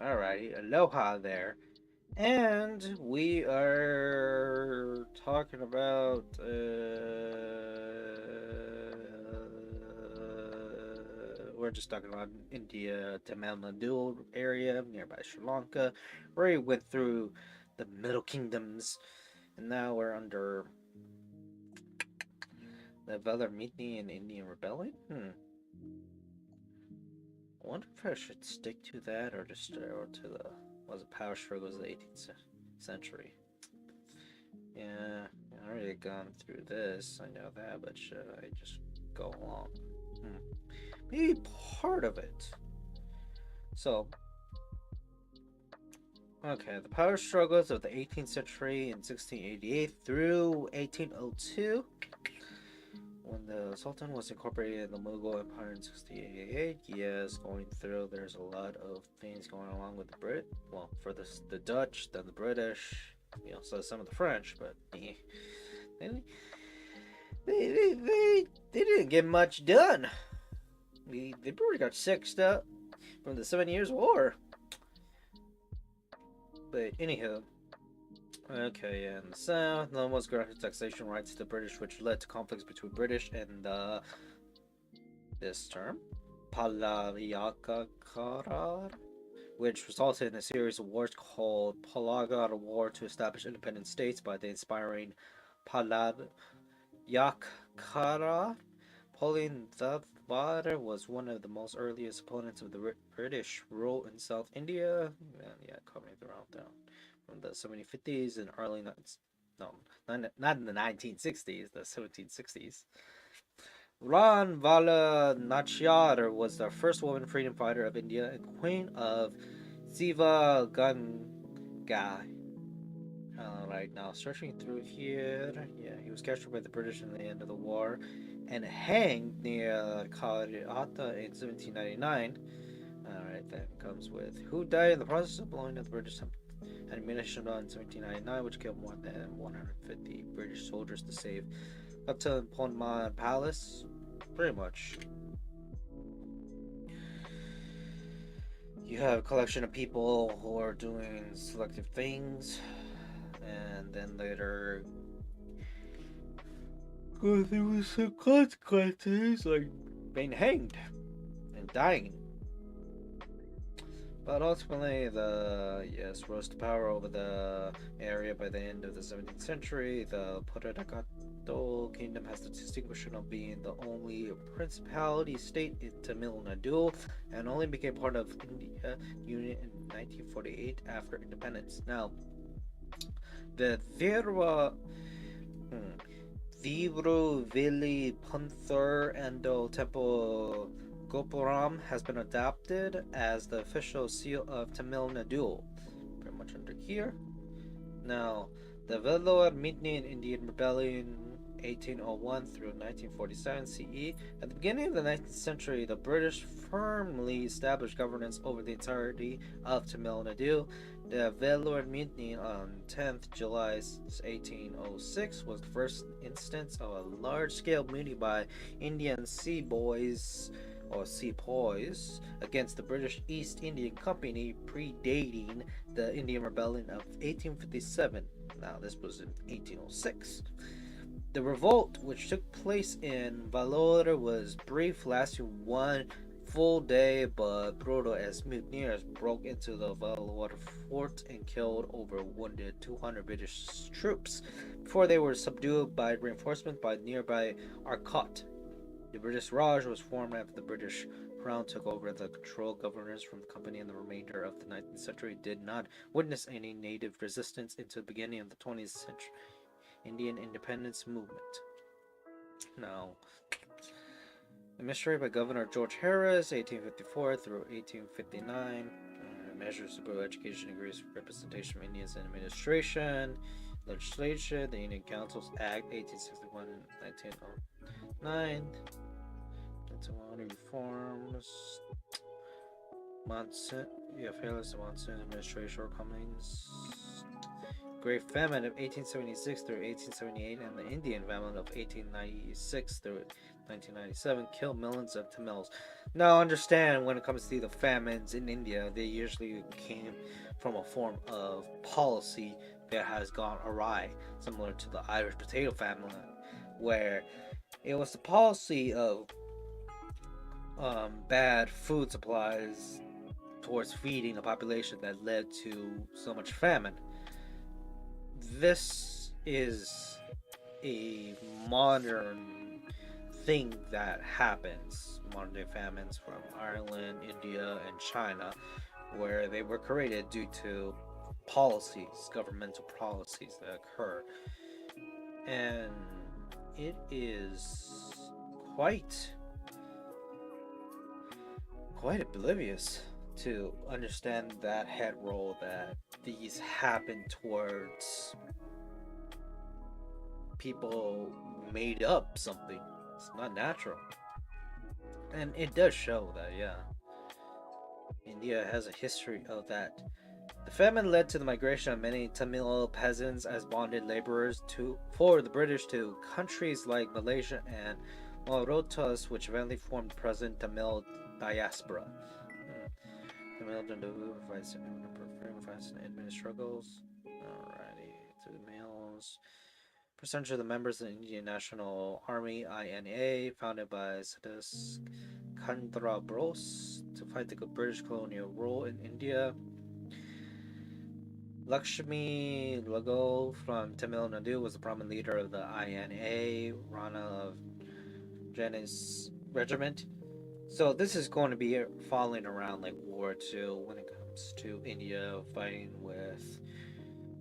Alrighty, aloha there. And we are talking about we're just talking about India, Tamil Nadu area nearby Sri Lanka, where we went through the Middle Kingdoms, and now we're under the Velarmiti and Indian Rebellion. I wonder if I should stick to that or just or to the was it power struggles of the 18th century. Yeah, I already gone through this. I know that, but should I just go along? Hmm. Maybe part of it. So, okay, the power struggles of the 18th century in 1688 through 1802, when the Sultan was incorporated in the Mughal Empire in 1688. Yes, going through, there's a lot of things going along with the Brit. Well, for the Dutch, then the British, so some of the French, but they, they didn't get much done. They pretty got sixed up from the 7 Years' War. But anyhow, okay, in the South, no one was granted taxation rights to the British, which led to conflicts between British and this term, Palayakakarar, which resulted in a series of wars called Palagar War to establish independent states by the inspiring Palayakara. Pauline Thadvar was one of the most earliest opponents of the British rule in South India. Yeah, coming around down from the 1750s and early no, not in the 1960s, the 1760s. Ranvala Nachyar was the first woman freedom fighter of India and queen of Siva Ganga. Right now, searching through here, yeah, he was captured by the British in the end of the war and hanged near Calcutta in 1799. Alright, that comes with who died in the process of blowing up the British ammunition in 1799, which killed more than 150 British soldiers to save up to Ponman Palace. Pretty much. You have a collection of people who are doing selective things, and then later go through some consequences like being hanged and dying. But ultimately, the rose to power over the area by the end of the 17th century. The Puradakato kingdom has the distinction of being the only principality state in Tamil Nadu and only became part of India Union in 1948 after independence. Now, the Thiruvili Panther Endo Temple Gopuram has been adopted as the official seal of Tamil Nadu, pretty much under here. Now, the Vellore Mutiny and Indian Rebellion 1801 through 1947 CE. At the beginning of the 19th century, the British firmly established governance over the entirety of Tamil Nadu. The Vellore Mutiny on 10th July 1806 was the first instance of a large-scale mutiny by Indian seaboys or sepoys against the British East Indian Company, predating the Indian Rebellion of 1857. Now, this was in 1806. The revolt, which took place in Vellore, was brief, lasting one full day, but brutal as mutineers broke into the Vellore fort and killed over wounded 200 British troops before they were subdued by reinforcement by nearby Arcot. The British Raj was formed after the British Crown took over the control. Governors from the company in the remainder of the 19th century did not witness any native resistance until the beginning of the 20th century Indian independence movement. Now, administered by Governor George Harris, 1854 through 1859, measures to improve education, increase representation of Indians in administration, legislation, the Indian Councils Act, 1861 and 1909. Reforms. Monsoon. Fearless monsoon administration shortcomings. Great Famine of 1876 through 1878 and the Indian Famine of 1896 through 1997 killed millions of Tamils. Now, understand when it comes to the famines in India, they usually came from a form of policy that has gone awry, similar to the Irish potato famine, where it was the policy of bad food supplies towards feeding the population that led to so much famine. This is a modern thing that happens, modern day famines from Ireland, India, and China, where they were created due to policies, governmental policies that occur. And it is quite quite oblivious to understand that head roll that these happen towards people made up something. It's not natural. And it does show that, yeah, India has a history of that. The famine led to the migration of many Tamil peasants as bonded laborers for the British to countries like Malaysia and Mauritius, which eventually formed present Tamil diaspora. Tamil Nadu provides admin struggles. Alrighty, to the males. Percentage of the members of the Indian National Army (INA), founded by Satish Chandra Bose to fight the British colonial rule in India. Lakshmi Lago from Tamil Nadu was a prominent leader of the INA, Rana of Janice Regiment. So this is going to be following around like World War II when it comes to India fighting with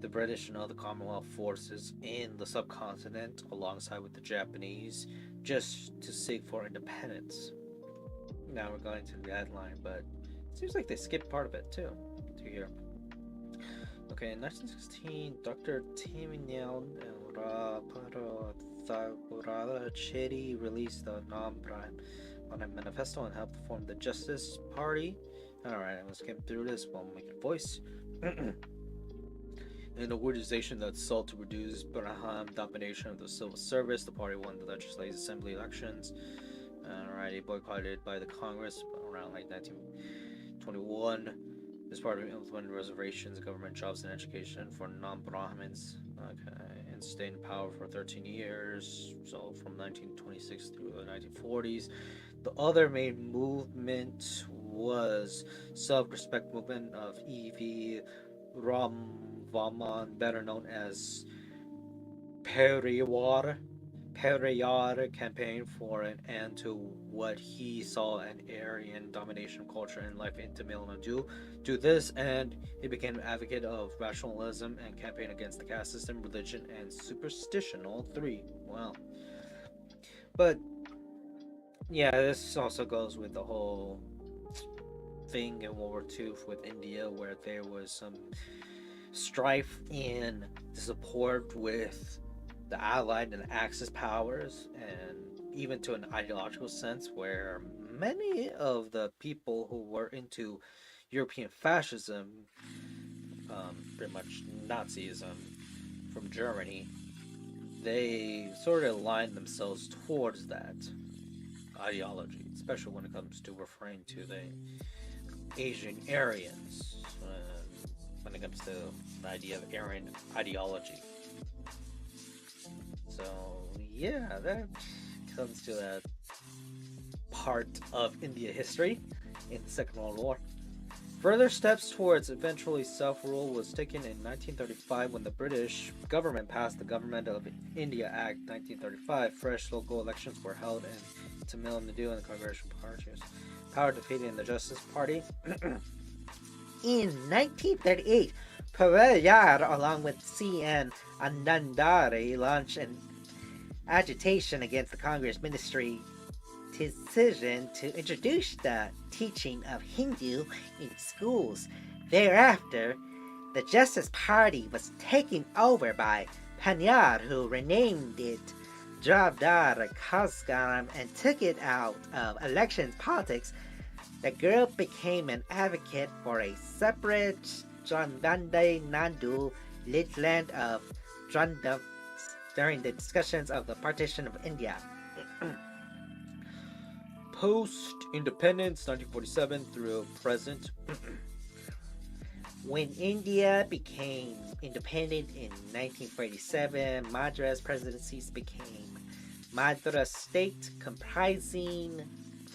the British and other Commonwealth forces in the subcontinent alongside with the Japanese just to seek for independence. Now we're going to the headline, but it seems like they skipped part of it too to here. Okay, in 1916, Dr. Timinyan and Raparo Chetty released the non-Brahmin manifesto and helped form the Justice Party. Alright, let's get through this while making voice. In an organization that sought to reduce Brahmin domination of the civil service, the party won the Legislative Assembly elections. Alrighty, boycotted by the Congress around like 1921. This party implemented reservations, government jobs, and education for non-Brahmins. Okay, and stayed in power for 13 years, so from 1926 through the 1940s. The other main movement was self-respect movement of E.V. Ramvaman, better known as Periyar campaign for an end to what he saw an Aryan domination culture in life in Tamil Nadu. To this end, he became an advocate of rationalism and campaigned against the caste system, religion, and superstition. All three. Wow. But yeah, this also goes with the whole thing in World War II with India, where there was some strife in the support with the Allied and Axis powers, and even to an ideological sense, where many of the people who were into European fascism, pretty much Nazism from Germany, they sort of aligned themselves towards that ideology, especially when it comes to referring to the Asian Aryans, when it comes to the idea of Aryan ideology. So yeah, that comes to that part of India history in the Second World War. Further steps towards eventually self-rule was taken in 1935 when the British government passed the Government of India Act 1935. Fresh local elections were held in Tamil Nadu and the congressional parties. Power defeated in the Justice Party. In 1938, Periyar, along with C.N. Anandari, launched an agitation against the Congress ministry decision to introduce the teaching of Hindu in schools. Thereafter, the Justice Party was taken over by Panyar, who renamed it Dravdar Kazgaram and took it out of elections politics. The group became an advocate for a separate Nadu land of Jhandav during the discussions of the partition of India. post-independence, 1947 through present. When India became independent in 1947, Madras presidencies became Madras state, comprising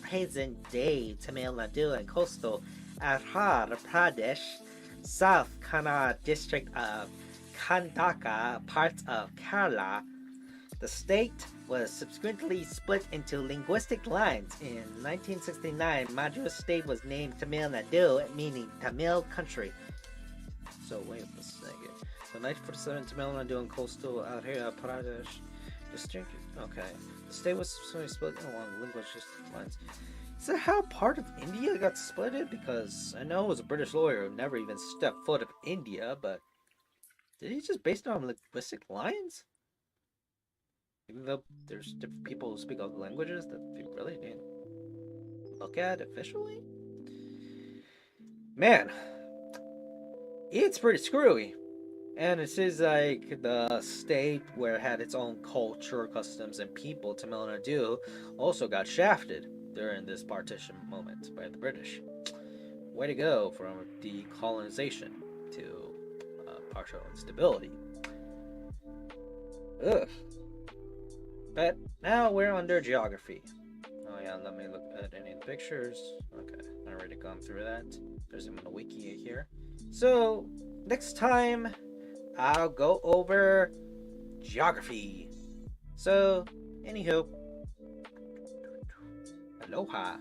present-day Tamil Nadu and coastal Andhra Pradesh, South Kannada district of Karnataka, parts of Kerala. The state was subsequently split into linguistic lines. In 1969, Madras state was named Tamil Nadu, meaning Tamil country. So wait a second. So 1947, Tamil Nadu and coastal Andhra Pradesh district. Okay, the state was split along linguistic lines. Is that how part of India got splitted? Because I know it was a British lawyer who never even stepped foot of India, but did he just base it on linguistic lines? Even though there's different people who speak other languages that we really didn't look at officially? Man, it's pretty screwy. And it seems like the state where it had its own culture, customs, and people, Tamil Nadu, also got shafted during this partition moment by the British. Way to go from decolonization to partial instability. Ugh. But now we're under geography. Oh yeah, let me look at any of the pictures. Okay, I already gone through that. There's even a wiki here. So next time I'll go over geography. So anywho, aloha.